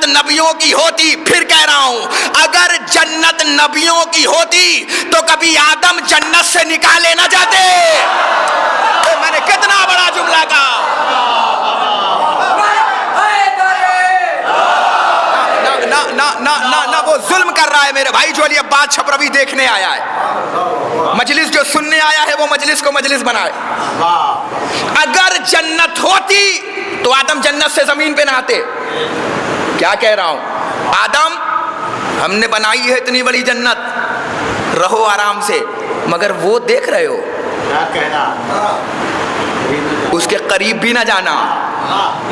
نبیوں کی ہوتی، پھر کہہ رہا ہوں اگر جنت نبیوں کی ہوتی تو کبھی آدم جنت سے نکالے نہ جاتے۔ میں نے کتنا بڑا جملہ کہا۔ نہ وہ ظلم کر رہا ہے میرے بھائی جو علی عباس چھپروی دیکھنے آیا ہے، مجلس جو سننے آیا ہے وہ مجلس کو مجلس بنائے۔ اگر جنت ہوتی تو آدم جنت سے زمین پہ نہ آتے۔ کیا کہہ رہا ہوں؟ آدم ہم نے بنائی ہے اتنی بڑی جنت، رہو آرام سے، مگر وہ دیکھ رہے ہو اس کے قریب بھی نہ جانا،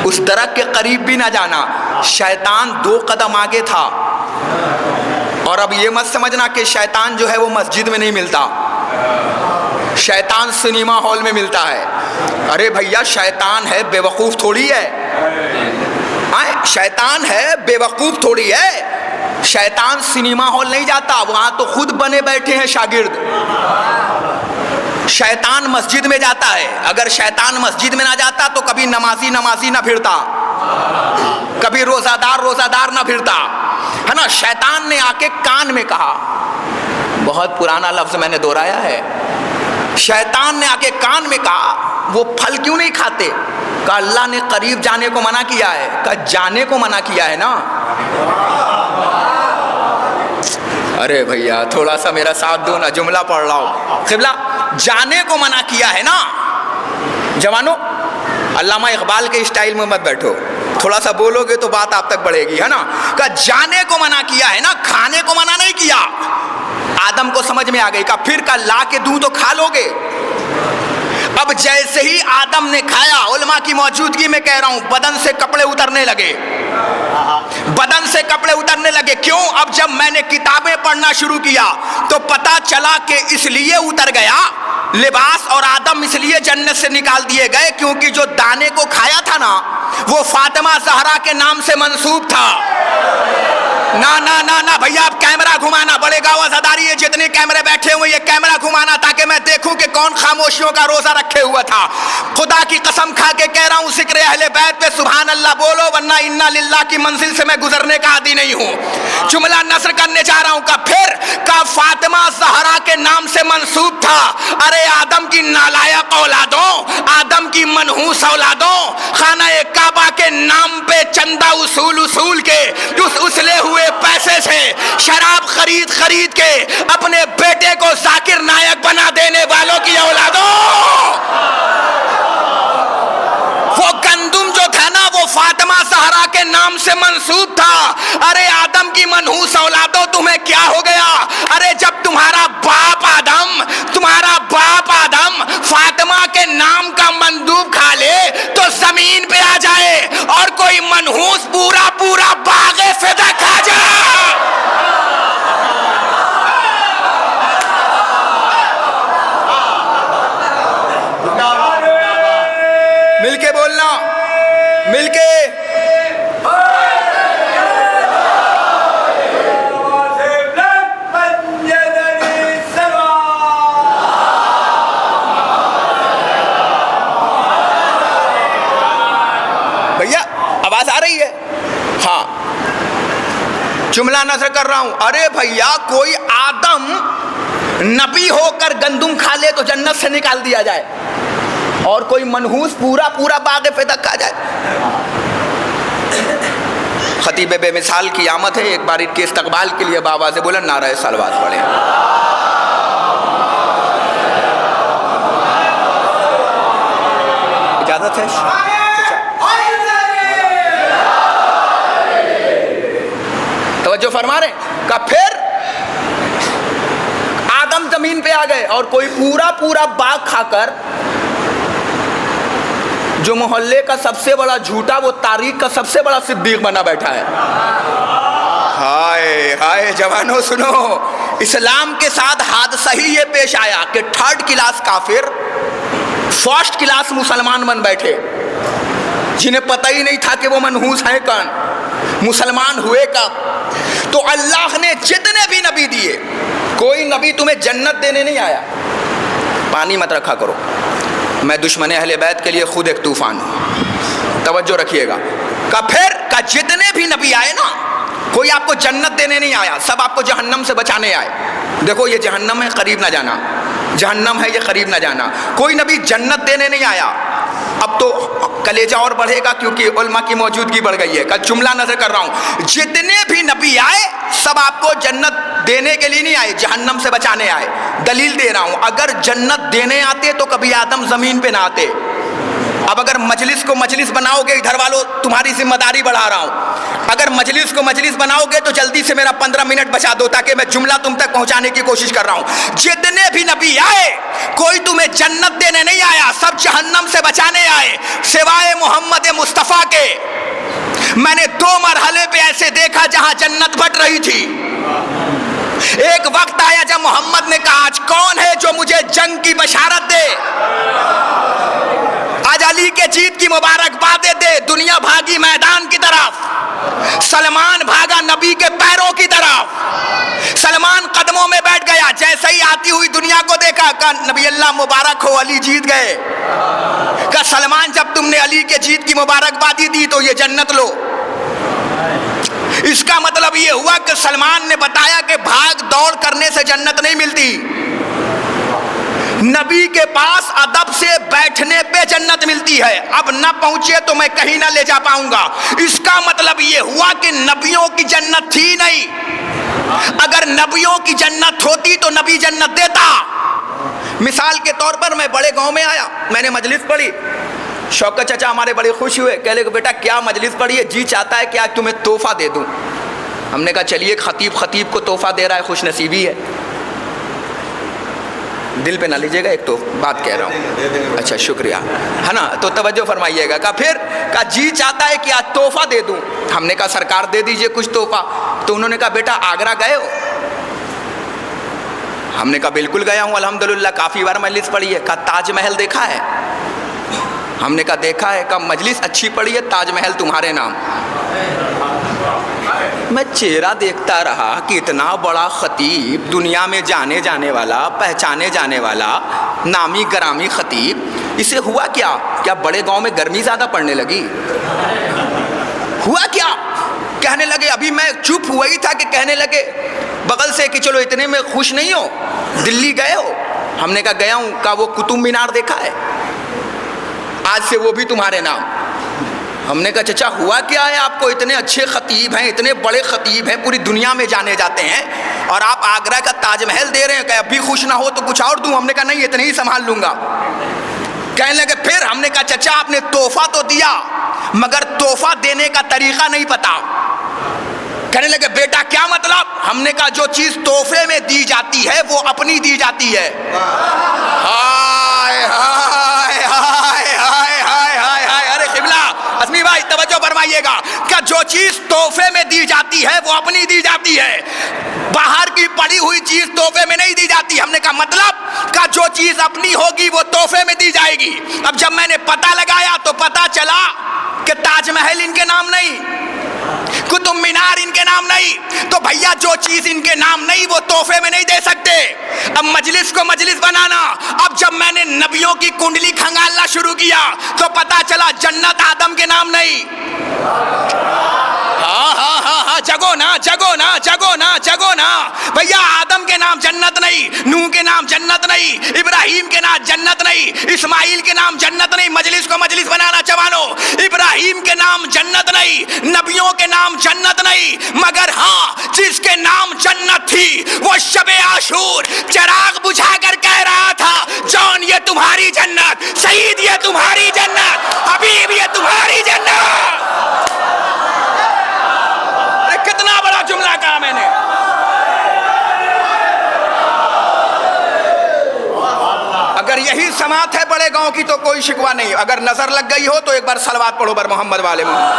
اس درخت کے قریب بھی نہ جانا۔ شیطان 2 قدم آگے تھا، اور اب یہ مت سمجھنا کہ شیطان جو ہے وہ مسجد میں نہیں ملتا، شیطان سنیما ہال میں ملتا ہے۔ ارے بھیا شیطان ہے، بے وقوف تھوڑی ہے، شیطان ہے بے وقوف تھوڑی ہے۔ شیطان سنیما ہال نہیں جاتا، وہاں تو خود بنے بیٹھے ہیں شاگرد۔ شیطان مسجد میں جاتا ہے، اگر شیطان مسجد میں نہ جاتا تو کبھی نمازی نہ پھرتا، کبھی روزہ دار نہ پھرتا، ہے نا۔ شیطان نے آ کے کان میں کہا، بہت پرانا لفظ میں نے دہرایا ہے، شیطان نے آ کے کان میں کہا وہ پھل کیوں نہیں کھاتے؟ کہا اللہ نے قریب جانے کو منع کیا ہے۔ کہا جانے کو منع کیا ہے نا۔ ارے بھیا تھوڑا سا میرا ساتھ دو نا، جملہ پڑھ رہا ہوں۔ قبلہ جانے کو منع کیا ہے نا۔ جوانو علامہ اقبال کے اسٹائل میں مت بیٹھو، تھوڑا سا بولو گے تو بات آپ تک بڑھے گی، ہے نا۔ کہ جانے کو منع کیا ہے نا، کھانے کو منع نہیں کیا۔ آدم کو سمجھ میں آ گئی، کہا پھر کا لا کے دوں تو کھا لو گے۔ اب جیسے ہی آدم نے کھایا، علماء کی موجودگی میں کہہ رہا ہوں، بدن سے کپڑے اترنے لگے، بدن سے کپڑے اترنے لگے۔ کیوں؟ اب جب میں نے کتابیں پڑھنا شروع کیا تو پتا چلا کہ اس لیے اتر گیا لباس، اور آدم اس لیے جنت سے نکال دیے گئے کیونکہ جو دانے کو کھایا تھا نا وہ فاطمہ زہرا کے نام سے منسوب تھا۔ نہ بھیا آپ کیمرہ گھمانا، بڑے گاؤں ازاداری ہے جتنے کیمرے بیٹھے ہوئے یہ کیمرہ گھمانا تاکہ میں دیکھوں کہ کون خاموشیوں کا روزہ رکھے ہوا تھا۔ خدا کی قسم کھا کے کہہ رہا ہوں ذکر اہل بیت پہ سبحان اللہ بولو، ورنہ انا للہ کی منزل سے میں گزرنے کا عادی نہیں ہوں۔ جملہ نثر کرنے جا رہا ہوں کا پھر کا فاطمہ زہرا کے نام سے منسوب تھا۔ ارے آدم کی نالائق اولادوں، آدم کی منحوس اولادوں، خانہ کعبہ کے نام پہ چندہ اصول کے اس اسلے ہوئے پیسے سے شراب خرید کے اپنے بیٹے کو ذاکر نائک بنا دینے والوں کی اولادوں، وہ گندم جو تھا نا وہ فاطمہ زہرا کے نام سے منسوب تھا۔ ارے آدم کی منحوس اولادوں تمہیں کیا ہو گیا؟ ارے جب تمہارا باپ آدم فاطمہ کے نام کا مندوب کھا لے تو زمین پہ آ جائے اور کوئی منحوس پورا باغ فدا کھا جائے۔ مل کے بولنا، مل کے۔ بھیا آواز آ رہی ہے؟ ہاں جملہ نظر کر رہا ہوں۔ ارے بھیا کوئی آدم نبی ہو کر گندم کھا لے تو جنت سے نکال دیا جائے، اور کوئی منحوس پورا باغ فدق کھا جائے۔ خطیب بے مثال کی آمد ہے، ایک بار ان کے استقبال کے لیے بابا سے بولن نعرہ صلوات پڑھیں۔ اجازت ہے؟ توجہ فرما رہے ہیں؟ کہ پھر آدم زمین پہ آ گئے اور کوئی پورا باغ کھا کر، جو محلے کا سب سے بڑا جھوٹا وہ تاریخ کا سب سے بڑا صدیق بنا بیٹھا ہے۔ ہائے جوانوں سنو، اسلام کے ساتھ حادثہ ہی یہ پیش آیا کہ 3rd کلاس کافر 1st کلاس مسلمان بن بیٹھے، جنہیں پتہ ہی نہیں تھا کہ وہ منحوس ہیں کون، مسلمان ہوئے کب؟ تو اللہ نے جتنے بھی نبی دیے، کوئی نبی تمہیں جنت دینے نہیں آیا۔ پانی مت رکھا کرو، میں دشمن اہل بیت کے لیے خود ایک طوفان ہوں، توجہ رکھیے گا۔ کہ پھر کہ جتنے بھی نبی آئے نا کوئی آپ کو جنت دینے نہیں آیا, سب آپ کو جہنم سے بچانے آئے. دیکھو یہ جہنم ہے, قریب نہ جانا, جہنم ہے یہ قریب نہ جانا. کوئی نبی جنت دینے نہیں آیا. اب تو کلیجہ اور بڑھے گا کیونکہ علماء کی موجودگی بڑھ گئی ہے. کل جملہ نظر کر رہا ہوں, جتنے بھی نبی آئے سب آپ کو جنت دینے کے لیے نہیں آئے, جہنم سے بچانے آئے. دلیل دے رہا ہوں, اگر جنت دینے آتے تو کبھی آدم زمین پہ نہ آتے. اب اگر مجلس کو مجلس بناؤ گے, ادھر والوں تمہاری ذمہ داری بڑھا رہا ہوں, اگر مجلس کو مجلس بناؤ گے تو جلدی سے میرا 15 منٹ بچا دو تاکہ میں جملہ تم تک پہنچانے کی کوشش کر رہا ہوں. جتنے بھی نبی آئے کوئی تمہیں جنت دینے نہیں آیا, سب جہنم سے بچانے آئے سوائے محمد مصطفیٰ کے. میں نے 2 مرحلے پہ ایسے دیکھا جہاں جنت بٹ رہی تھی. ایک وقت آیا جب محمد نے کہا آج کون ہے جو مجھے جنگ کی بشارت دے, آج علی کے جیت کی مبارکبادیں دے. دنیا بھاگی میدان کی طرف, سلمان بھاگا نبی کے پیروں کی طرف. سلمان قدموں میں بیٹھ گیا, جیسے ہی آتی ہوئی دنیا کو دیکھا کہا نبی اللہ مبارک ہو, علی جیت گئے. کہا سلمان جب تم نے علی کے جیت کی مبارکبادی دی تو یہ جنت لو. اس کا مطلب یہ ہوا کہ سلمان نے بتایا کہ بھاگ دوڑ کرنے سے جنت نہیں ملتی, نبی کے پاس ادب سے بیٹھنے پہ جنت ملتی ہے. اب نہ پہنچے تو میں کہیں نہ لے جا پاؤں گا. اس کا مطلب یہ ہوا کہ نبیوں کی جنت تھی نہیں. اگر نبیوں کی جنت ہوتی تو نبی جنت دیتا. مثال کے طور پر میں بڑے گاؤں میں آیا, میں نے مجلس پڑھی, شوکت چچا ہمارے بڑے خوش ہوئے, کہہ لے کہ بیٹا کیا مجلس پڑھی ہے, جی چاہتا ہے کہ آج تمہیں تحفہ دے دوں. ہم نے کہا چلیے, خطیب کو تحفہ دے رہا ہے, خوش نصیبی ہے. دل پہ نہ لیجیے گا, ایک تو بات کہہ رہا ہوں. اچھا شکریہ, ہے نا, تو توجہ فرمائیے گا. کہا جی چاہتا ہے کہ آج تحفہ دے دوں. ہم نے کہا سرکار دے دیجئے کچھ تحفہ. تو انہوں نے کہا بیٹا آگرہ گئے ہو؟ ہم نے کہا بالکل گیا ہوں الحمدللہ, کافی بار مجلس پڑھی ہے. کہا تاج محل دیکھا ہے؟ ہم نے کہا دیکھا ہے. کہا مجلس اچھی پڑھی ہے, تاج محل تمہارے نام. میں چہرہ دیکھتا رہا کہ اتنا بڑا خطیب, دنیا میں جانے جانے والا, پہچانے جانے والا, نامی گرامی خطیب, اسے ہوا کیا بڑے گاؤں میں گرمی زیادہ پڑنے لگی؟ ہوا کیا؟ کہنے لگے, ابھی میں چپ ہوا ہی تھا کہ کہنے لگے بغل سے کہ چلو اتنے میں خوش نہیں ہو, دلی گئے ہو؟ ہم نے کہا گیا ہوں. کہا وہ قطب مینار دیکھا ہے؟ آج سے وہ بھی تمہارے نام. ہم نے کہا چچا ہوا کیا ہے, آپ کو اتنے اچھے خطیب ہیں, اتنے بڑے خطیب ہیں, پوری دنیا میں جانے جاتے ہیں, اور آپ آگرہ کا تاج محل دے رہے ہیں, کہ اب بھی خوش نہ ہو تو کچھ اور دوں. ہم نے کہا نہیں اتنے ہی سنبھال لوں گا. کہنے لگے پھر. ہم نے کہا چچا آپ نے تحفہ تو دیا مگر تحفہ دینے کا طریقہ نہیں پتا. کہنے لگے بیٹا کیا مطلب؟ ہم نے کہا جو چیز تحفے میں دی جاتی ہے وہ اپنی دی جاتی ہے. ہائے ہائے ہائے ہائے ہائے ہائے ہائے, ارے قبلہ اسمی بھائی توجہ فرمائیے گا, کہ جو چیز تحفے میں دی جاتی ہے وہ اپنی دی جاتی ہے, باہر کی پڑی ہوئی چیز تحفے میں نہیں دی جاتی. ہم نے کہا مطلب؟ کہ جو چیز اپنی ہوگی وہ تحفے میں دی جائے گی. اب جب میں نے پتہ لگایا تو پتہ چلا کہ تاج محل ان کے نام نہیں, قطب مینار ان کے نام نہیں, تو بھیا جو چیز ان کے نام نہیں وہ تحفے میں نہیں دے سکتے. اب مجلس کو مجلس بنانا. اب جب میں نے نبیوں کی کنڈلی کھنگالنا شروع کیا تو پتا چلا جنت آدم کے نام نہیں. ہاں جگو نا بھیا, آدم کے نام جنت نہیں, نوح کے نام جنت نہیں, ابراہیم کے نام جنت نہیں, اسماعیل کے نام جنت نہیں. مجلس کو مجلس بنانا جوانو. ابراہیم کے نام جنت نہیں, نبیوں کے نام جنت نہیں, مگر ہاں جس کے نام جنت تھی وہ شب عاشور چراغ بجھا کر کہہ رہا تھا جان یہ تمہاری جنت, سعید یہ تمہاری جنت, حبیب یہ تمہاری جنت. کتنا بڑا جملہ کہا میں نے. اگر یہی سماعت ہے بڑے گاؤں کی تو کوئی شکوہ نہیں. اگر نظر لگ گئی ہو تو ایک بار صلوات پڑھو بر محمد والے محمد.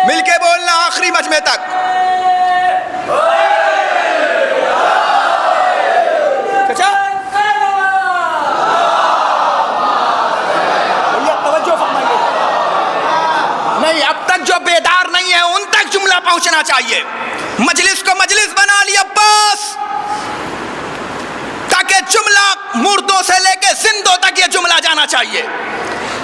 مل کے بولنا آخری مجمع تک. نہیں, اب تک جو بیدار نہیں ہے ان تک جملہ پہنچنا چاہیے. مجلس کو مجلس بنا لیا بس, تاکہ جملہ مردوں سے لے کے زندوں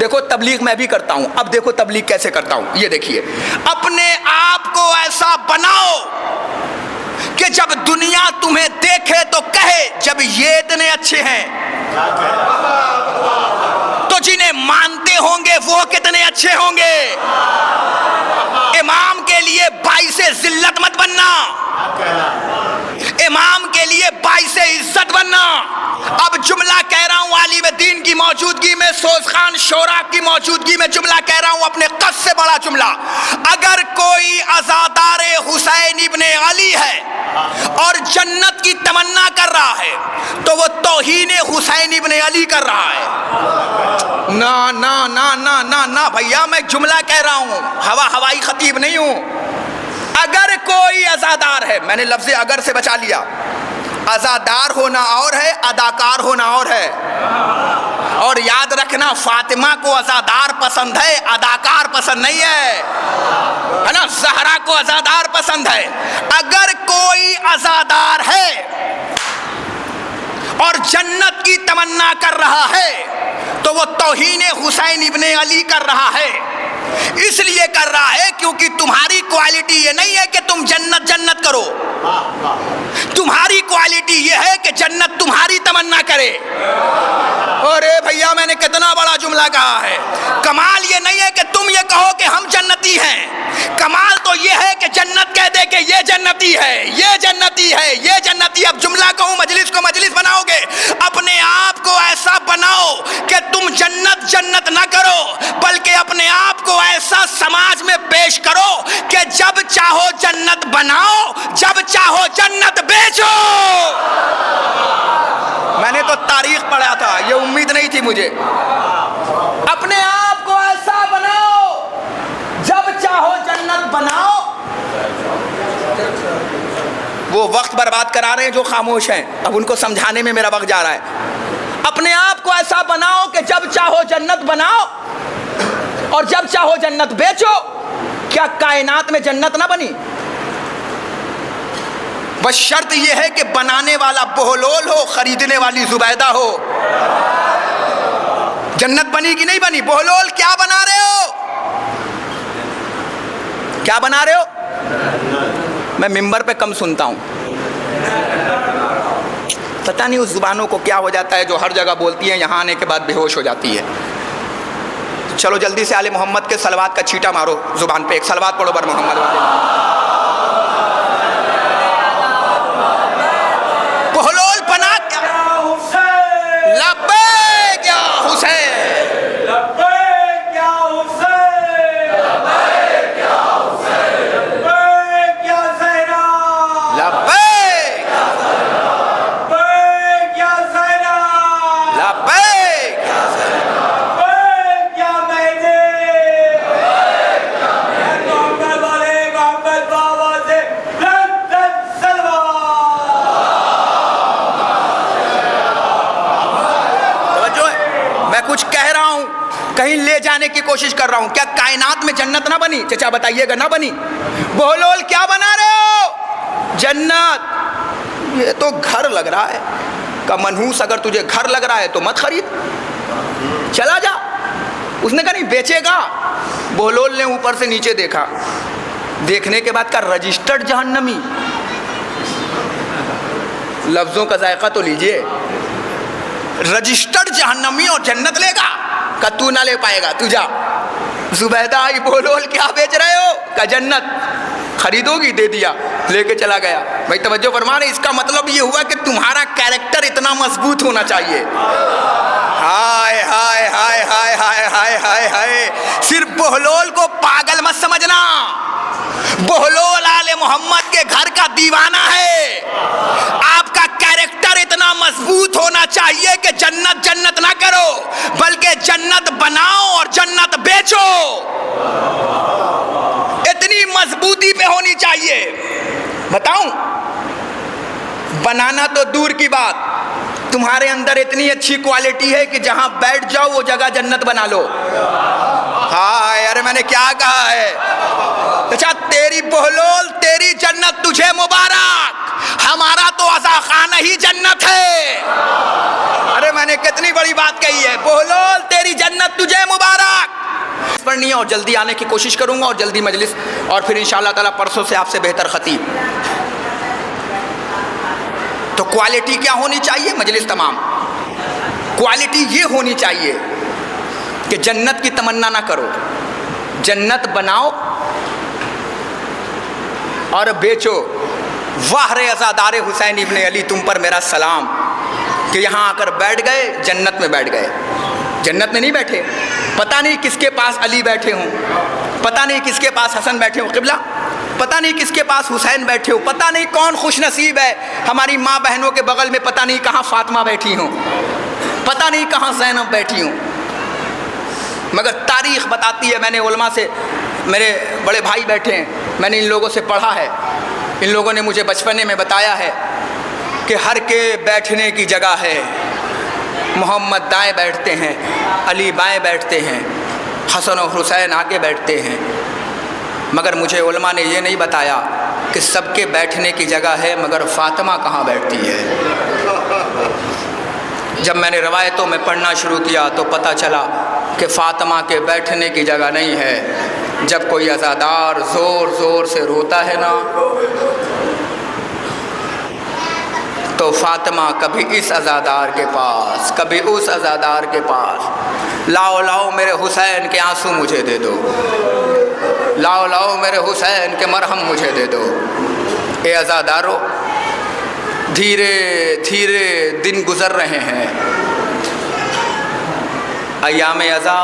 دیکھو تبلیغ میں بھی کرتا ہوں، اب دیکھو تبلیغ کیسے کرتا ہوں، یہ دیکھیے، اپنے آپ کو ایسا بناؤ کہ جب دنیا تمہیں دیکھے تو کہے جب یہ اتنے اچھے ہیں تو جنہیں مانتے ہوں گے وہ کتنے اچھے ہوں گے۔ امام کے لیے باعث ذلت مت بننا، امام کے لیے باعث عزت بننا۔ اب جملہ کہہ رہا ہوں عالم دین کی موجودگی میں، سوز خان شورا کی موجودگی میں جملہ کہہ رہا ہوں، اپنے قص سے بڑا جملہ۔ اگر کوئی عزادار حسین ابن علی ہے اور جنت کی تمنا کر رہا ہے تو وہ توہین حسین ابن علی کر رہا ہے۔ نا نا نا نا نا نا بھیا، میں جملہ کہہ رہا ہوں، ہوائی خطیب نہیں ہوں۔ اگر کوئی عزادار ہے، میں نے لفظ اگر سے بچا لیا، عزادار ہونا اور ہے، اداکار ہونا اور ہے۔ اور یاد رکھنا فاطمہ کو عزادار پسند ہے، اداکار پسند نہیں ہے نا، زہرا کو عزادار پسند ہے۔ اگر کوئی عزادار ہے اور جنت کی تمنا کر رہا ہے تو وہ توہین حسین ابن علی کر رہا ہے۔ اس لیے کر رہا ہے کیونکہ تمہاری کوالٹی یہ نہیں ہے کہ تم جنت جنت کرو، تمہاری کوالٹی یہ ہے کہ جنت تمہاری تمنا کرے۔ ارے بھیا میں نے کتنا بڑا جملہ کہا ہے۔ کمال یہ نہیں ہے کہ تم یہ کہو کہ ہم جنتی ہیں، کمال تو یہ ہے کہ جنت کہہ دے کہ یہ جنتی ہے، یہ جنتی ہے، یہ جنتی۔ اب جملہ کہوں مجلس کو مجلس بناؤ گے، اپنے آپ کو ایسا بناؤ کہ تم جنت جنت نہ کرو بلکہ اپنے آپ کو ایسا سماج میں پیش کرو کہ جب چاہو جنت بناؤ، جب چاہو جنت بیچو۔ میں نے تو تاریخ پڑھا تھا، یہ امید نہیں تھی مجھے۔ اپنے آپ کو ایسا بناؤ جب چاہو جنت بناؤ۔ وہ وقت برباد کرا رہے ہیں جو خاموش ہیں، اب ان کو سمجھانے میں میرا وقت جا رہا ہے۔ اپنے آپ کو ایسا بناؤ کہ جب چاہو جنت بناؤ اور جب چاہو جنت بیچو۔ کیا کائنات میں جنت نہ بنی؟ بس شرط یہ ہے کہ بنانے والا بہلول ہو، خریدنے والی زبیدہ ہو۔ جنت بنی کہ نہیں بنی؟ بہلول کیا بنا رہے ہو؟ کیا بنا رہے ہو؟ میں ممبر پہ کم سنتا ہوں، پتہ نہیں اس زبانوں کو کیا ہو جاتا ہے جو ہر جگہ بولتی ہیں، یہاں آنے کے بعد بے ہوش ہو جاتی ہے۔ چلو جلدی سے آل محمد کے صلوات کا چھیٹا مارو زبان پہ، ایک صلوات پڑھو بر محمد والے۔ بہلول بنا کیا؟ لبیک یا حسین، لبیک یا حسین، لبیک یا حسین، لبیک یا زہرا، لبیک لبیک یا زہرا، لبیک لبیک یا مہدی، محمد والے محمد بابا سے لندن سلوات۔ توجہ ہے، میں کچھ کہہ رہا ہوں، کہیں لے جانے کی کوشش کر رہا ہوں۔ کیا کائنات میں جنت نہ بنی؟ چچا بتائیے گا نہ بنی؟ بہلول کیا بنا رہے ہو؟ جنت۔ یہ تو گھر لگ رہا ہے کا منحوس، اگر تجھے گھر لگ رہا ہے تو مت خرید، چلا جا۔ اس نے کہا نہیں بیچے گا۔ بہلول نے اوپر سے نیچے دیکھا، دیکھنے کے بعد کہا رجسٹرڈ جہنمی، لفظوں کا ذائقہ تو لیجئے، رجسٹرڈ جہنمی اور جنت لے گا؟ کہ تو نہ لے پائے گا، تو جا۔ زبیدہ آئی، بہلول کیا بیچ رہے ہو؟ کہ جنت۔ خریدو گی؟ دے دیا، لے کے چلا گیا۔ بھائی توجہ فرما رہے، اس کا مطلب یہ ہوا کہ تمہارا کیریکٹر اتنا مضبوط ہونا چاہیے۔ ہائے ہائے ہائے ہائے ہائے ہائے ہائے ہائے، صرف بہلول کو پاگل مت سمجھنا، بہلول آل محمد کے گھر کا دیوانہ ہے۔ آپ کا کیریکٹر اتنا مضبوط ہونا چاہیے کہ جنت جنت نہ کرو بلکہ جنت بناؤ اور جنت بیچو۔ اتنی مضبوطی پہ ہونی چاہیے۔ بتاؤں، بنانا تو دور کی بات، تمہارے اندر اتنی اچھی کوالٹی ہے کہ جہاں بیٹھ جاؤ وہ جگہ جنت بنا لو۔ ہائے، ارے میں نے کیا کہا ہے؟ اچھا تیری بہلول، تیری جنت تجھے مبارک، ہمارا تو عزا خانہ ہی جنت ہے۔ ارے میں نے کتنی بڑی بات کہی ہے، بہلول تیری جنت مجلس تجھے مبارک پڑھنی ہے اور جلدی آنے کی کوشش کروں گا اور جلدی مجلس، اور پھر انشاءاللہ تعالیٰ پرسوں سے آپ سے بہتر خطیب۔ تو کوالٹی کیا ہونی چاہیے؟ مجلس تمام کوالٹی یہ ہونی چاہیے کہ جنت کی تمنا نہ کرو، جنت بناؤ اور بیچو۔ واہ رے عزادار حسین ابن علی، تم پر میرا سلام کہ یہاں آ کر بیٹھ گئے، جنت میں بیٹھ گئے۔ جنت میں نہیں بیٹھے، پتہ نہیں کس کے پاس علی بیٹھے ہوں، پتہ نہیں کس کے پاس حسن بیٹھے ہوں قبلہ، پتہ نہیں کس کے پاس حسین بیٹھے ہو، پتہ نہیں کون خوش نصیب ہے ہماری ماں بہنوں کے بغل میں، پتہ نہیں کہاں فاطمہ بیٹھی ہوں، پتہ نہیں کہاں زینب بیٹھی ہوں، مگر تاریخ بتاتی ہے۔ میں نے علماء سے، میرے بڑے بھائی بیٹھے ہیں، میں نے ان لوگوں سے پڑھا ہے، ان لوگوں نے مجھے بچپنے میں بتایا ہے کہ ہر کے بیٹھنے کی جگہ ہے۔ محمد دائیں بیٹھتے ہیں، علی بائیں بیٹھتے ہیں، حسن و حسین آگے بیٹھتے ہیں، مگر مجھے علماء نے یہ نہیں بتایا کہ سب کے بیٹھنے کی جگہ ہے مگر فاطمہ کہاں بیٹھتی ہے۔ جب میں نے روایتوں میں پڑھنا شروع کیا تو پتہ چلا کہ فاطمہ کے بیٹھنے کی جگہ نہیں ہے۔ جب کوئی عزادار زور زور سے روتا ہے نا تو فاطمہ کبھی اس عزادار کے پاس، کبھی اس عزادار کے پاس، لاؤ لاؤ میرے حسین کے آنسو مجھے دے دو، لاؤ لاؤ میرے حسین کے مرہم مجھے دے دو۔ اے عزادارو، دھیرے دھیرے دن گزر رہے ہیں، ایام عزا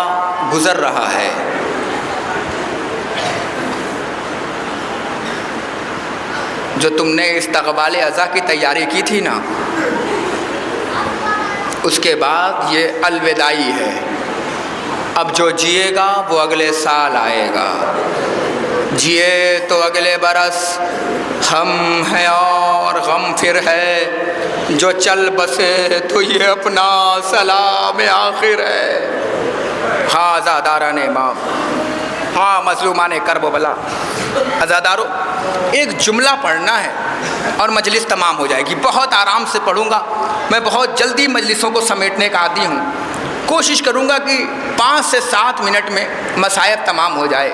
گزر رہا ہے، جو تم نے استقبال عزا کی تیاری کی تھی نا، اس کے بعد یہ الوداعی ہے۔ اب جو جیے گا وہ اگلے سال آئے گا، جیے تو اگلے برس، ہم ہیں اور غم پھر ہے، جو چل بسے تو یہ اپنا سلام آخر ہے۔ ہاں عزاداران امام، ہاں مظلومان کرب و بلا، عزادارو ایک جملہ پڑھنا ہے اور مجلس تمام ہو جائے گی۔ بہت آرام سے پڑھوں گا، میں بہت جلدی مجلسوں کو سمیٹنے کا عادی ہوں، کوشش کروں گا کہ 5 سے 7 منٹ میں مصائب تمام ہو جائے۔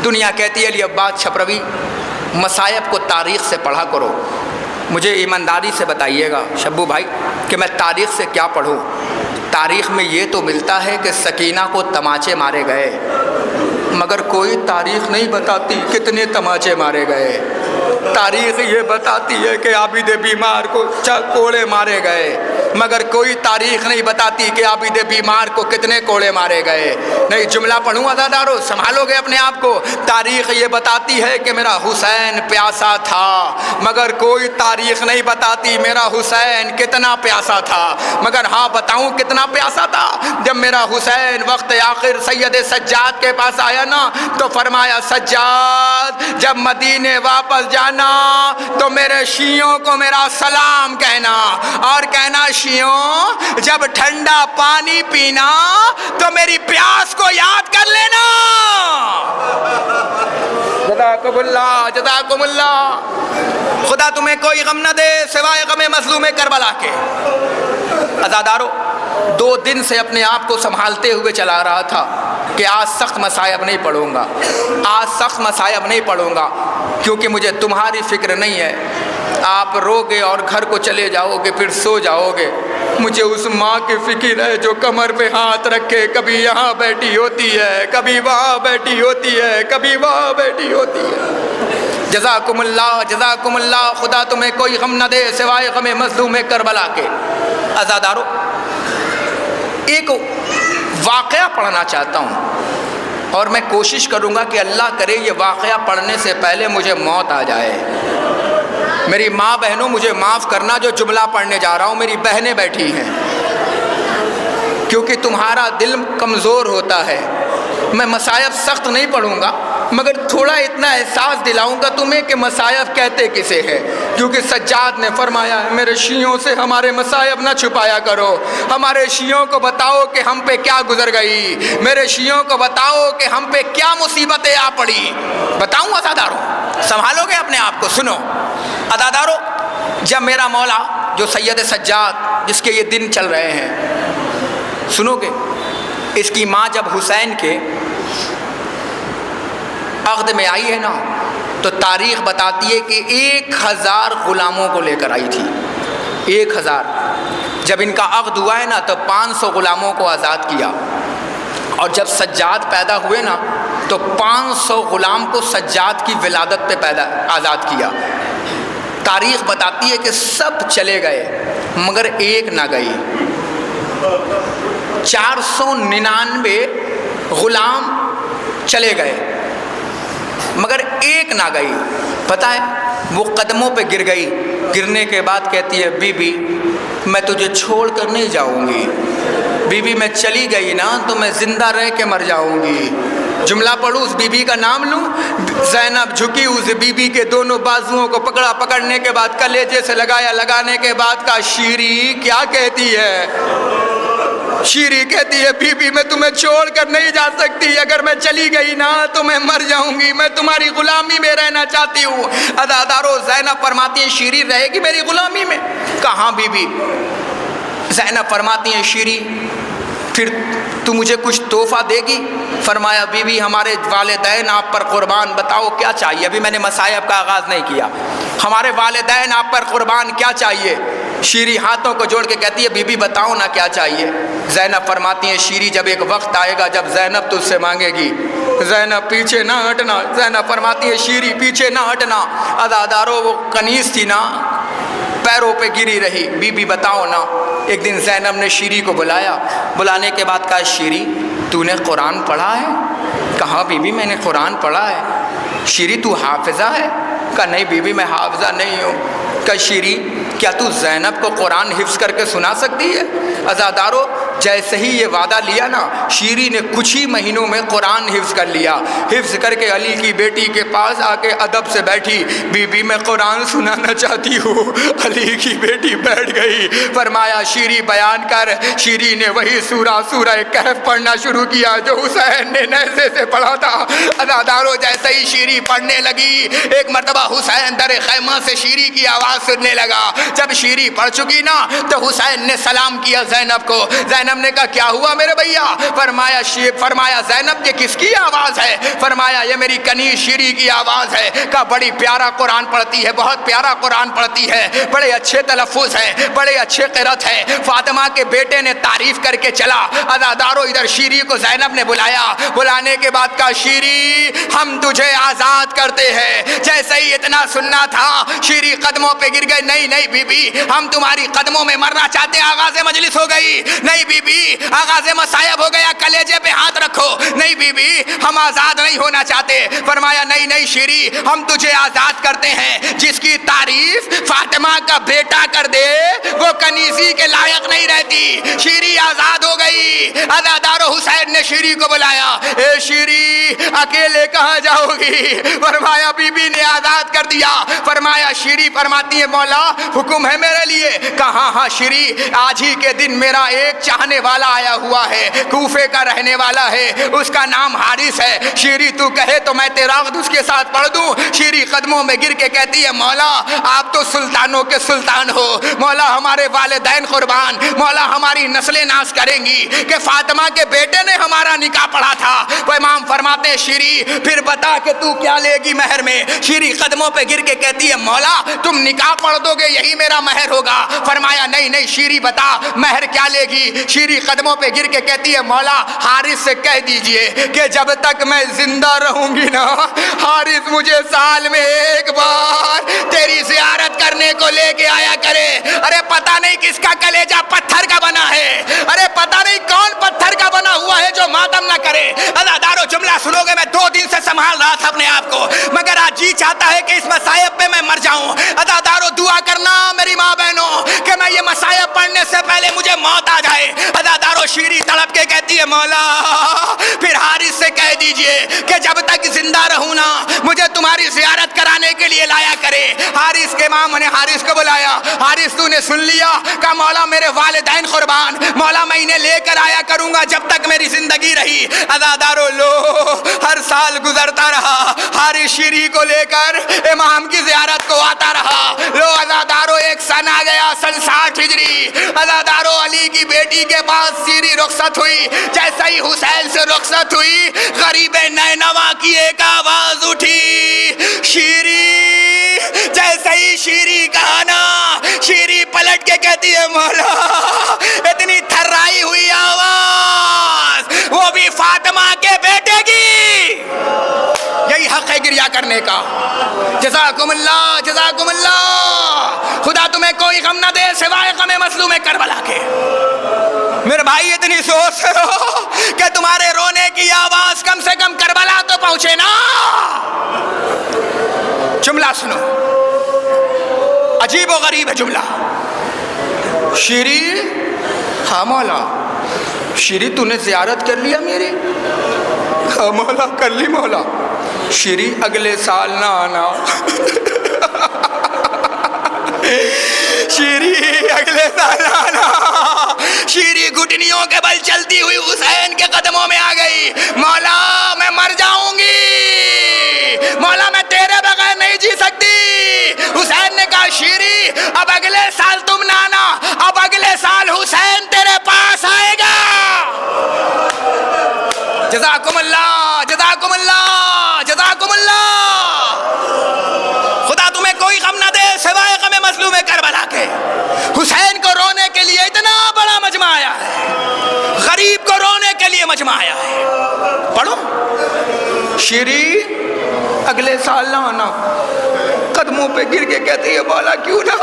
دنیا کہتی ہے علی عباس چھپروی مصائب کو تاریخ سے پڑھا کرو، مجھے ایمانداری سے بتائیے گا شبو بھائی کہ میں تاریخ سے کیا پڑھوں؟ تاریخ میں یہ تو ملتا ہے کہ سکینہ کو تماچے مارے گئے، مگر کوئی تاریخ نہیں بتاتی کتنے تماچے مارے گئے۔ تاریخ یہ بتاتی ہے کہ عابد بیمار کو کوڑے مارے گئے، مگر کوئی تاریخ نہیں بتاتی کہ عابد بیمار کو کتنے کوڑے مارے گئے۔ نہیں، جملہ پڑھوں عزادارو، سنبھالو گے اپنے آپ کو۔ تاریخ یہ بتاتی ہے کہ میرا حسین پیاسا تھا، مگر کوئی تاریخ نہیں بتاتی میرا حسین کتنا پیاسا تھا۔ مگر ہاں بتاؤں کتنا پیاسا تھا؟ جب میرا حسین وقت آخر سید سجاد کے پاس آیا نا تو فرمایا سجاد جب مدینے واپس جانا تو میرے شیعوں کو میرا سلام کہنا، اور کہنا شیعوں جب ٹھنڈا پانی پینا تو میری پیاس کو یاد کر لینا۔ جزاکم اللہ، جزاکم اللہ۔ خدا تمہیں کوئی غم نہ دے سوائے غم مظلوم کربلا کے۔ عزادارو 2 دن سے اپنے آپ کو سنبھالتے ہوئے چلا رہا تھا کہ آج سخت مصائب نہیں پڑھوں گا، آج سخت مصائب نہیں پڑھوں گا، کیونکہ مجھے تمہاری فکر نہیں ہے۔ آپ رو گے اور گھر کو چلے جاؤ گے، پھر سو جاؤ گے۔ مجھے اس ماں کی فکر ہے جو کمر پہ ہاتھ رکھے کبھی یہاں بیٹھی ہوتی ہے، کبھی وہاں بیٹھی ہوتی ہے، کبھی وہاں بیٹھی ہوتی ہے۔ جزاکم اللہ، جزاکم اللہ۔ خدا تمہیں کوئی غم نہ دے سوائے غم مظلوم کربلا کے۔ عزادارو ایک واقعہ پڑھنا چاہتا ہوں اور میں کوشش کروں گا کہ اللہ کرے یہ واقعہ پڑھنے سے پہلے مجھے موت آ جائے۔ میری ماں بہنوں مجھے معاف کرنا، جو جملہ پڑھنے جا رہا ہوں میری بہنیں بیٹھی ہیں، کیونکہ تمہارا دل کمزور ہوتا ہے۔ میں مصائب سخت نہیں پڑھوں گا، مگر تھوڑا اتنا احساس دلاؤں گا تمہیں کہ مصائب کہتے کسے ہیں، کیونکہ سجاد نے فرمایا ہے میرے شیعوں سے ہمارے مصائب نہ چھپایا کرو، ہمارے شیعوں کو بتاؤ کہ ہم پہ کیا گزر گئی، میرے شیعوں کو بتاؤ کہ ہم پہ کیا مصیبتیں آ پڑی۔ بتاؤں عزادارو، سنبھالو گے اپنے آپ کو؟ سنو عزادارو، جب میرا مولا جو سید سجاد جس کے یہ دن چل رہے ہیں، سنو گے اس کی ماں جب حسین کے عقد میں آئی ہے نا تو تاریخ بتاتی ہے کہ 1000 غلاموں کو لے کر آئی تھی. 1000. جب ان کا عقد ہوا ہے نا تو 500 غلاموں کو آزاد کیا, اور جب سجاد پیدا ہوئے نا تو 500 غلام کو سجاد کی ولادت پہ آزاد کیا. تاریخ بتاتی ہے کہ سب چلے گئے مگر ایک نہ گئی. 499 غلام چلے گئے مگر ایک نہ گئی. پتہ ہے وہ قدموں پہ گر گئی. گرنے کے بعد کہتی ہے بی بی میں تجھے چھوڑ کر نہیں جاؤں گی, بی بی میں چلی گئی نا تو میں زندہ رہ کے مر جاؤں گی. جملہ پڑھوں, اس بی بی کا نام لوں. زینب جھکی, اس بی بی کے دونوں بازوؤں کو پکڑا, پکڑنے کے بعد کلیجے سے لگایا, لگانے کے بعد کہا شیری کیا کہتی ہے. شیری کہتی ہے بی بی میں تمہیں چھوڑ کر نہیں جا سکتی, اگر میں چلی گئی نا تو میں مر جاؤں گی, میں تمہاری غلامی میں رہنا چاہتی ہوں. عزادارو زینب فرماتی ہیں شیری رہے گی میری غلامی میں؟ کہاں بی بی. زینب فرماتی ہیں شیری پھر تو مجھے کچھ تحفہ دے گی؟ فرمایا بی بی ہمارے والدین آپ پر قربان, بتاؤ کیا چاہیے. ابھی میں نے مصائب کا آغاز نہیں کیا. ہمارے والدین آپ پر قربان, کیا چاہیے؟ شیری ہاتھوں کو جوڑ کے کہتی ہے بی بی بتاؤ نا کیا چاہیے. زینب فرماتی ہیں شیری جب ایک وقت آئے گا جب زینب تجھ سے مانگے گی, زینب پیچھے نہ ہٹنا. زینب فرماتی ہے شیری پیچھے نہ ہٹنا. عزادارو وہ کنیز تھی نا, پیروں پہ گری رہی. بی بی بتاؤ نا. ایک دن زینب نے شیری کو بلایا, بلانے کے بعد کہا شیری تو نے قرآن پڑھا ہے؟ کہا بی بی میں نے قرآن پڑھا ہے. شیری تو حافظہ ہے؟ کہا نہیں بی بی میں حافظہ نہیں ہوں. کہا شیری کیا تو زینب کو قرآن حفظ کر کے سنا سکتی ہے؟ عزادارو جیسے ہی یہ وعدہ لیا نا شیری نے کچھ ہی مہینوں میں قرآن حفظ کر لیا. حفظ کر کے علی کی بیٹی کے پاس آ کے ادب سے بیٹھی, بی بی میں قرآن سنانا چاہتی ہوں. علی کی بیٹی بیٹھ گئی. فرمایا شیری بیان کر. شیری نے وہی سورہ کہف پڑھنا شروع کیا جو حسین نے نیزے سے پڑھا تھا. عزادارو جیسے ہی شیری پڑھنے لگی ایک مرتبہ حسین در خیمہ سے شیری کی آواز سننے لگا. جب شیری پڑھ چکی نا تو حسین نے سلام کیا زینب کو. زینب نے کہا کیا ہوا میرے بھیا؟ فرمایا زینب یہ کس کی آواز ہے؟ فرمایا یہ میری کنیز شیری کی آواز ہے. کہا بڑی پیارا قرآن پڑھتی ہے, بہت پیارا قرآن پڑھتی ہے, بڑے اچھے تلفظ ہیں, بڑے اچھے قرأت ہے. فاطمہ کے بیٹے نے تعریف کر کے چلا. عزادارو ادھر شیری کو زینب نے بلایا. بلانے کے بعد کہا شیری ہم تجھے آزاد کرتے ہیں. جیسے ہی اتنا سننا تھا شیری قدموں پہ گر گئے. نہیں بی بی ہم تمہاری قدموں میں مرنا چاہتے ہیں. آغاز مجلس ہو گئی. نہیں بی بی آغاز مصائب ہو گیا, کلیجے پہ ہاتھ رکھو. نہیں بی بی ہم آزاد نہیں ہونا چاہتے. فرمایا نہیں شیری ہم تجھے آزاد کرتے ہیں. جس کی تعریف فاطمہ کا بیٹا کر دے وہ کنیزی کے لائق نہیں رہتی. شیری آزاد ہو گئی. عزادارو حسین نے شیری کو بلایا. اے شیری اکیلے کہاں جاؤ گی؟ فرمایا بی بی نے آزاد کر دیا. فرمایا شیری فرماتی ہے مولا حکم ہے میرے لیے. کہاں ہاں شیری آج ہی کے دن میرا ایک چاہنے والا آیا ہوا ہے, کوفے کا رہنے والا ہے, اس کا نام حارث ہے. شیری تو کہے تو میں تیرا عقد اس کے ساتھ پڑھ دوں. شیری قدموں میں گر کے کہتی ہے مولا آپ تو سلطانوں کے سلطان ہو, مولا ہمارے والدین قربان, مولا ہماری نسلیں ناز کریں گی کہ فاطمہ کے بیٹے نے ہمارا نکاح پڑھا تھا. وہ امام فرماتے ہیں شیری پھر بتا کہ تو کیا لے گی مہر میں. شیری قدموں پہ گر کے کہتی ہے مولا تم نکاح پڑھ دو گے یہی میرا مہر ہوگا. فرمایا نہیں شیری بتا مہر کیا لے گی. شیری قدموں پہ گر کے کہتی ہے مولا حارث سے کہہ دیجئے کہ جب تک میں زندہ رہوں گی نا حارث مجھے سال میں ایک بار تیری زیارت کرنے کو لے کے آیا کرے. ارے پتہ نہیں کس کا کلیجہ پتھر کا بنا ہے, ارے پتہ نہیں کون پتھر کا بنا ہوا ہے جو ماتم نہ کرے. عزادارو جملہ سنو گے, میں 2 دن سے سنبھال رہا تھا اپنے آپ کو مگر آج جی چاہتا ہے کہ اس مصائب پہ میں مر جاؤں. عزادارو دعا کرنا میری ماں بہنوں کہ میں یہ مصائب پڑھنے سے پہلے مجھے موت آ جائے. عزادارو شیری تڑپ کے کہتی ہے مولا پھر حارث سے کہہ دیجئے کہ جب تک زندہ رہوں نا مجھے تمہاری زیارت کرانے کے لیے لایا کرے. حارث کے امام نے حارث کو بلایا. حارث تو نے سن لیا؟ کہا مولا میرے والدین قربان, مولا میں انہیں لے کر آیا کروں گا جب تک میری زندگی رہی. عزادارو لو ہر سال گزرتا رہا, حارث شیری کو لے کر امام کی زیارت کو آتا رہا. لو عزادارو ایک سن آ گیا, سن 60 ہجری. عزادارو علی کی بیٹی کے پاس شیری رخصت ہوئی، جیسا ہی حسین سے رخصت ہوئی، غریب نینوا کی ایک آواز اٹھی، شیری، جیسے ہی شیری کہا نا، شیری پلٹ کے کہتی ہے مولا، اتنی تھرائی ہوئی آواز، وہ بھی فاطمہ کے بیٹے کی۔ یہی حق ہے گریہ کرنے کا۔ جزاکم اللہ، جزاکم اللہ، خدا تمہیں کوئی غم نہ دے سوائے غم مظلوم کربلا کے۔ میرے بھائی اتنی سوچ ہو کہ تمہارے رونے کی آواز کم سے کم کربلا تو پہنچے نا۔ جملہ سنو، عجیب و غریب ہے جملہ۔ شیری، ہاں مولا، شیری تو نے زیارت کر لیا میری؟ ہاں مولا کر لی مولا۔ شیری اگلے سال نہ آنا۔ شیری اگلے سال آنا۔ شیری گھٹنیوں کے بل چلتی ہوئی حسین کے قدموں میں آ گئی، مولا میں مر جاؤں گی، مولا میں تیرے بغیر نہیں جی سکتی۔ حسین نے کہا شیری اب اگلے سال تم نہ آنا، اب اگلے سال حسین تیرے پاس آئے گا۔ جزاکم اللہ، جزاکم اللہ، جزاکم اللہ، خدا تمہیں کوئی غم نہ دے سوائے غم مظلوم کربلا کے۔ حسین کو رونے کے لیے اتنا بڑا مجمع آیا ہے، غریب کو رونے کے لیے مجمع آیا ہے۔ پڑھو، شیری اگلے سال نہ آنا۔ قدموں پہ گر کے کہتی ہے مولا کیوں نہ؟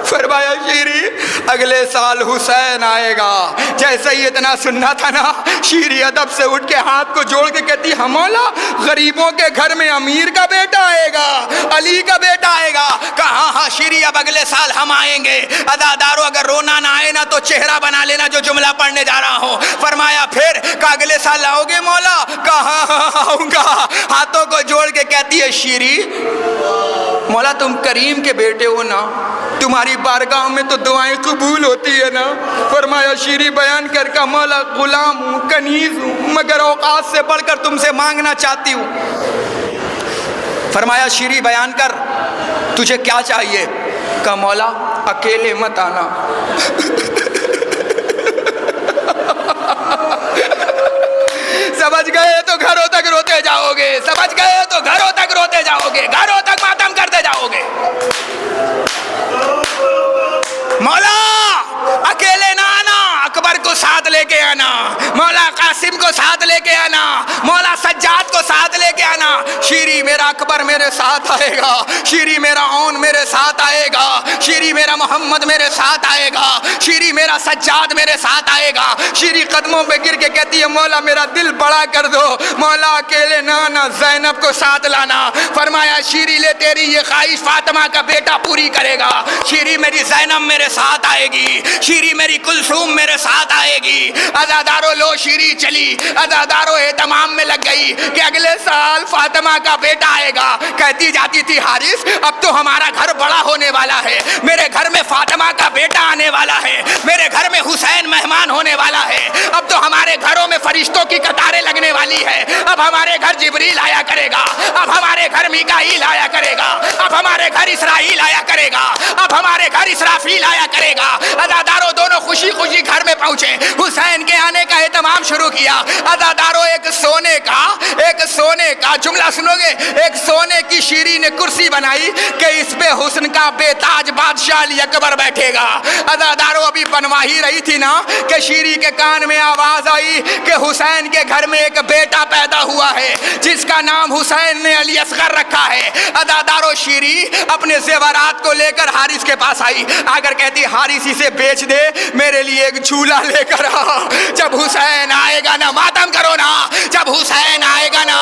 فرمایا شیری اگلے سال حسین آئے گا۔ جیسے ہی اتنا سننا تھا نا، شیری ادب سے اٹھ کے ہاتھ کو جوڑ کے کہتی ہے مولا غریبوں کے گھر میں امیر کا بیٹا آئے گا، علی کا بیٹا آئے گا۔ کہا ہاں شیری اب اگلے سال ہم آئیں گے۔ عزادارو اگر رونا نہ آئے نا تو چہرہ بنا لینا جو جملہ پڑھنے جا رہا ہوں۔ فرمایا پھر؟ کہا اگلے سال آؤ گے مولا؟ کہا ہاں آؤں گا۔ ہاتھوں کو جوڑ کے کہتی ہے شیری مولا تم کریم کے بیٹے ہو نا، تمہاری بارگاہ میں تو دعائیں قبول ہوتی ہے نا۔ فرمایا شیری بیان کر کا مولا غلام ہوں، کنیز ہوں، مگر اوقات سے بڑھ کر تم سے مانگنا چاہتی ہوں۔ فرمایا شیری بیان کر تجھے کیا چاہیے؟ کہا مولا اکیلے مت آنا۔ سمجھ گئے تو گھروں تک روتے جاؤ گے، سمجھ گئے تو گھروں تک روتے جاؤ گے، گھروں تک ماتم کرتے جاؤ گے۔ مولا اکیلے نہ آنا، اکبر کو ساتھ لے کے آنا، مولا قاسم کو ساتھ لے کے آنا، مولا سجاد کو ساتھ لے کے آنا۔ شیری میرا اکبر میرے ساتھ آئے گا، شیری میرا اون میرے ساتھ آئے گا، شیری میرا محمد میرے ساتھ آئے گا، شیری میرا سجاد میرے ساتھ آئے گا۔ شیری قدموں پہ گر کے کہتی ہے مولا میرا دل بڑا کر دو، مولا اکیلے نہ آنا، زینب کو ساتھ لانا۔ فرمایا شیری لے تیری یہ خواہش فاطمہ کا بیٹا پوری کرے گا۔ شیری میری زینب میرے ساتھ آئے گی، شیری میری کلثوم میرے ساتھ آئے گی۔ عزادارو لو شیری چلی، عزادارو اہتمام میں لگ گئی کہ اگلے سال فاطمہ کا بیٹا آئے گا۔ کہتی جاتی تھی حارث اب تو ہمارا گھر بڑا ہونے والا ہے، میرے گھر میں فاطمہ کا بیٹا آنے والا ہے، میرے گھر میں حسین مہمان ہونے والا ہے، اب تو ہمارے گھروں میں فرشتوں کی قطاریں لگنے والی ہے، اب ہمارے گھر جبریل آیا کرے گا، اب ہمارے گھر میکائیل آیا کرے گا، اب ہمارے گھر اسرائیل آیا کرے گا، اب ہمارے گھر اسرافیل آیا کرے گا۔ عزادارو دونوں خوشی خوشی گھر میں پہنچے، حسین کے آنے کا اہتمام شروع کیا۔ عزادارو ایک سونے کا جملہ سنو گے، ایک سونے کی شیری نے کرسی بنائی کہ اس پہ حسن کا بے تاج بادشاہ علی اکبر بیٹھے گا۔ عزادارو ابھی بنوا ہی رہی تھی نا کہ شیری کے کان میں آواز آئی کہ حسین کے گھر میں ایک بیٹا پیدا ہوا ہے جس کا نام حسین نے علی اصغر رکھا ہے۔ عزادارو شیری اپنے زیورات کو لے کر حارث کے پاس آئی، اگر کہتی حارث اسے بیچ دے میرے لیے ایک جھولا لے کر آ، جب حسین آئے گا نا ماتم کرو نا، جب حسین آئے گا نا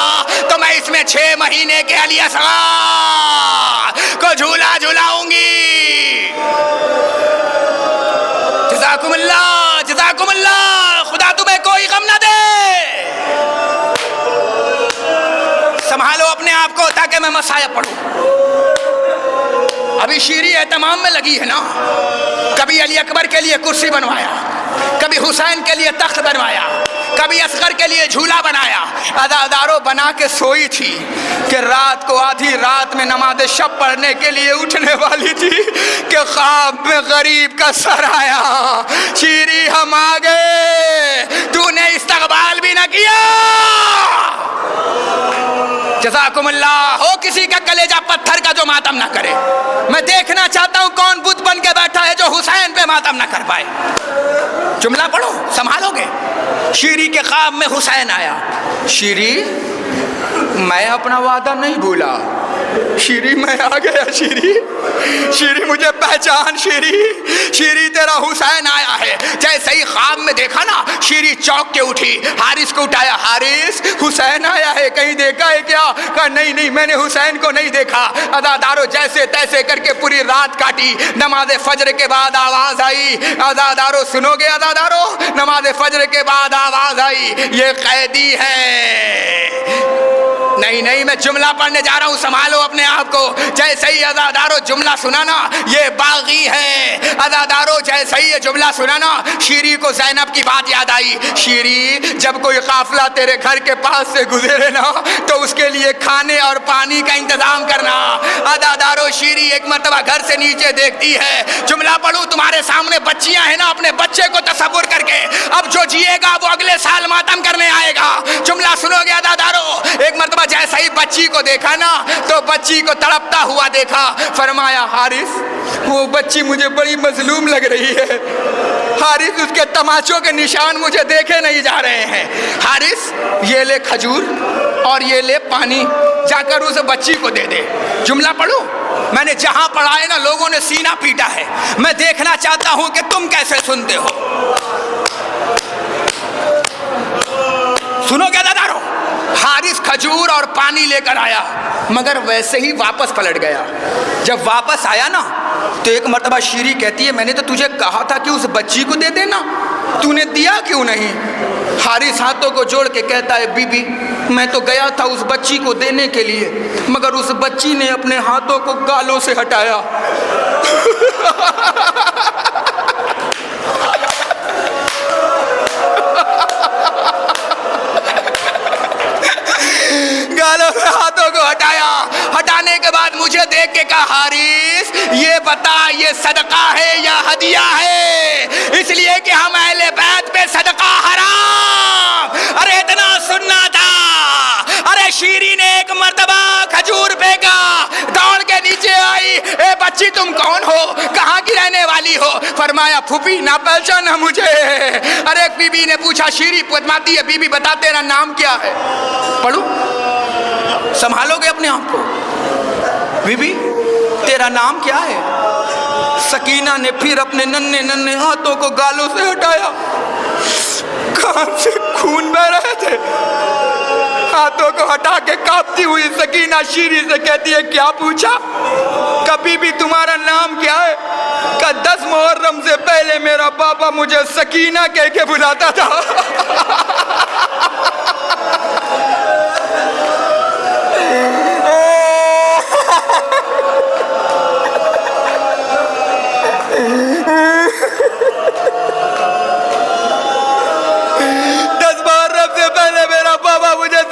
تو میں اس میں 6 مہینے کے علی اصغر کو جھولا جھلاؤں گی۔ جزاکم اللہ، جزاکم اللہ، خدا تمہیں کوئی غم نہ دے۔ سنبھالو اپنے آپ کو تاکہ میں مسائل پڑھوں۔ ابھی شیری اہتمام میں لگی ہے نا، کبھی علی اکبر کے لیے کرسی بنوایا، کبھی حسین کے لیے تخت بنوایا، کبھی اصغر کے لیے جھولا بنایا. عزاداروں بنا کے سوئی تھی کہ رات کو آدھی رات میں نماز شب پڑھنے کے لیے اٹھنے والی تھی کہ خواب میں غریب کا سر آیا. شیری ہم آ گئے، تو نے استقبال بھی نہ کیا. جزاکم اللہ. ہو کسی کا کلیجہ پتھر کا جو ماتم نہ کرے. میں دیکھنا چاہتا ہوں کون بت بن کے بیٹھا ہے جو حسین پہ ماتم نہ کر پائے. جملہ پڑھو سنبھالو گے. شیری کے خواب میں حسین آیا. شیری میں اپنا وعدہ نہیں بھولا. شیری میں آ گیا. شیری شیری مجھے پہچان. شیری تیرا حسین آیا ہے. جیسے ہی خواب میں دیکھا نا شیری چوک کے اٹھی. حارث کو اٹھایا. حارث حسین آیا ہے، کہیں دیکھا ہے کیا؟ کہا نہیں میں نے حسین کو نہیں دیکھا. عزادارو جیسے تیسے کر کے پوری رات کاٹی. نماز فجر کے بعد آواز آئی. عزادارو سنو گے عزادارو، نماز فجر کے بعد آواز آئی یہ قیدی ہے. نہیں میں جملہ پڑھنے جا رہا ہوں، سنبھالو اپنے آپ کو. جیسے ہی عزادارو جملہ سنا نا یہ باغی ہے. عزادارو جیسے ہی یہ جملہ سنا نا شیری کو زینب کی بات یاد آئی. شیری جب کوئی قافلہ تیرے گھر کے پاس سے گزرے نا تو اس کے لیے کھانے اور پانی کا انتظام کرنا. عزادارو شیری ایک مرتبہ گھر سے نیچے دیکھتی ہے. جملہ پڑھوں تمہارے سامنے بچیاں ہیں نا، اپنے بچے کو تصور کر کے اب جو جیے گا وہ اگلے سال ماتم کرنے آئے گا. جملہ سنو گے عزادارو. ایک مرتبہ جیسا ہی بچی کو دیکھا نا تو بچی کو تڑپتا ہوا دیکھا. فرمایا حارث وہ بچی مجھے بڑی مظلوم لگ رہی ہے. حارث اس کے تماچوں کے نشان مجھے دیکھے نہیں جا رہے ہیں. حارث یہ لے کھجور اور یہ لے پانی، جا کر اس بچی کو دے دے. جملہ پڑھو. میں نے جہاں پڑھا ہے نا لوگوں نے سینہ پیٹا ہے. میں دیکھنا چاہتا ہوں کہ تم کیسے سنتے ہو. سنو کیا دادارو. حارث کھجور اور پانی لے کر آیا مگر ویسے ہی واپس پلٹ گیا. جب واپس آیا نا تو ایک مرتبہ شیری کہتی ہے میں نے تو تجھے کہا تھا کہ اس بچی کو دے دینا، تو نے دیا کیوں نہیں؟ حارث ہاتھوں کو جوڑ کے کہتا ہے بی بی میں تو گیا تھا اس بچی کو دینے کے لیے مگر اس بچی نے اپنے ہاتھوں کو گالوں سے ہٹایا. گالوں سے ہاتھوں کو ہٹایا. ہٹانے کے بعد مجھے دیکھ کے کہا حارث یہ بتا یہ صدقہ ہے یا ہدیہ ہے؟ اس لیے کہ ہم اہل بیت پہ صدقہ حرام. ارے اتنا سننا تھا. ارے شیری نے ایک مرتبہ کھجور پھینکا، دوڑ کے نیچے آئی. اے بچی تم کون ہو، کہاں کی رہنے والی ہو؟ فرمایا پھوپھی نہ پہچانا مجھے. ارے ایک بی بی نے پوچھا شیری پتماتی ہے بی بی بتا تیرا نام کیا ہے؟ پڑھو سنبھالو گے اپنے آپ کو. بی بی تیرا نام کیا ہے؟ سکینہ نے پھر اپنے ننھے ہاتھوں کو گالوں سے ہٹایا. کان سے خون بہ رہے تھے. ہاتھوں کو ہٹا کے کانپتی ہوئی سکینہ شیری سے کہتی ہے کیا پوچھا؟ کبھی بھی تمہارا نام کیا ہے؟ کہ 10 محرم سے پہلے میرا پاپا مجھے سکینہ کہہ کے بلاتا تھا.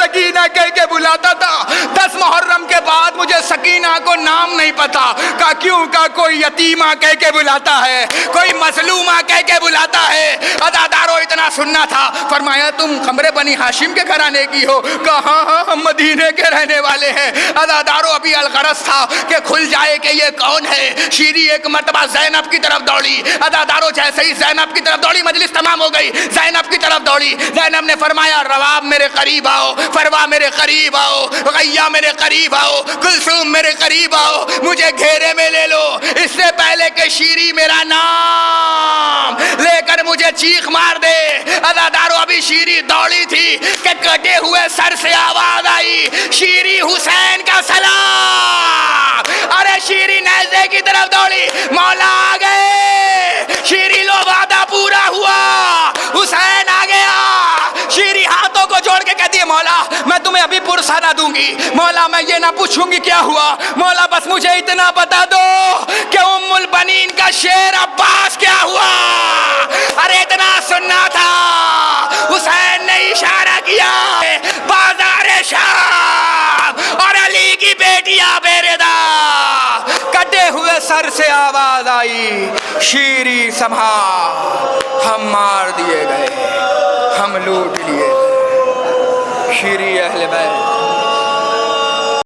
سکینہ کہہ کے بلاتا تھا. 10 محرم کے بعد مجھے سکینہ کو نام نہیں پتا. کہا کیوں؟ کہا کوئی یتیمہ کہہ کے بلاتا ہے، کوئی مظلومہ کہہ کے بلاتا ہے. عزادارو اتنا سننا تھا. فرمایا تم خمر بنی ہاشم کے گھرانے کی ہو؟ کہا ہاں ہم مدینے کے رہنے والے ہیں. عزادارو ابھی الغرض تھا کہ کھل جائے کہ یہ کون ہے. شیری ایک مرتبہ زینب کی طرف دوڑی. عزادارو جیسے ہی زینب کی طرف دوڑی مجلس تمام ہو گئی. زینب کی طرف دوڑی. زینب نے فرمایا رواب میرے قریب آؤ، فروا میرے قریب آؤ، غیہ میرے قریب آؤ، کلثوم میرے قریب آؤ، مجھے گھیرے میں لے لو. اس سے پہلے کہ شیری میرا نام لے کر مجھے چیخ مار دے. عزادارو ابھی شیری دوڑی تھی کہ کٹے ہوئے سر سے آواز آئی شیری حسین کا سلام. ارے شیری نیزے کی طرف دوڑی. مولا آ گئے. شیری لو وعدہ پورا ہوا، حسین آ گیا. شیری ہاتھوں کو جوڑ پڑھ کے کہتی ہے مولا میں تمہیں ابھی پرسہ نہ دوں گی، مولا میں یہ نہ پوچھوں گی کیا ہوا، مولا بس مجھے اتنا بتا دو کہ ام البنین کا شیر عباس کیا ہوا۔ ارے اتنا سننا تھا، حسین نے اشارہ کیا بازار شام اور علی کی بیٹیاں بیردا، کٹے ہوئے سر سے آواز آئی شیری سمہا، ہم مار دیے گئے، ہم لوٹ لیے گئے۔ شیری اہل بیت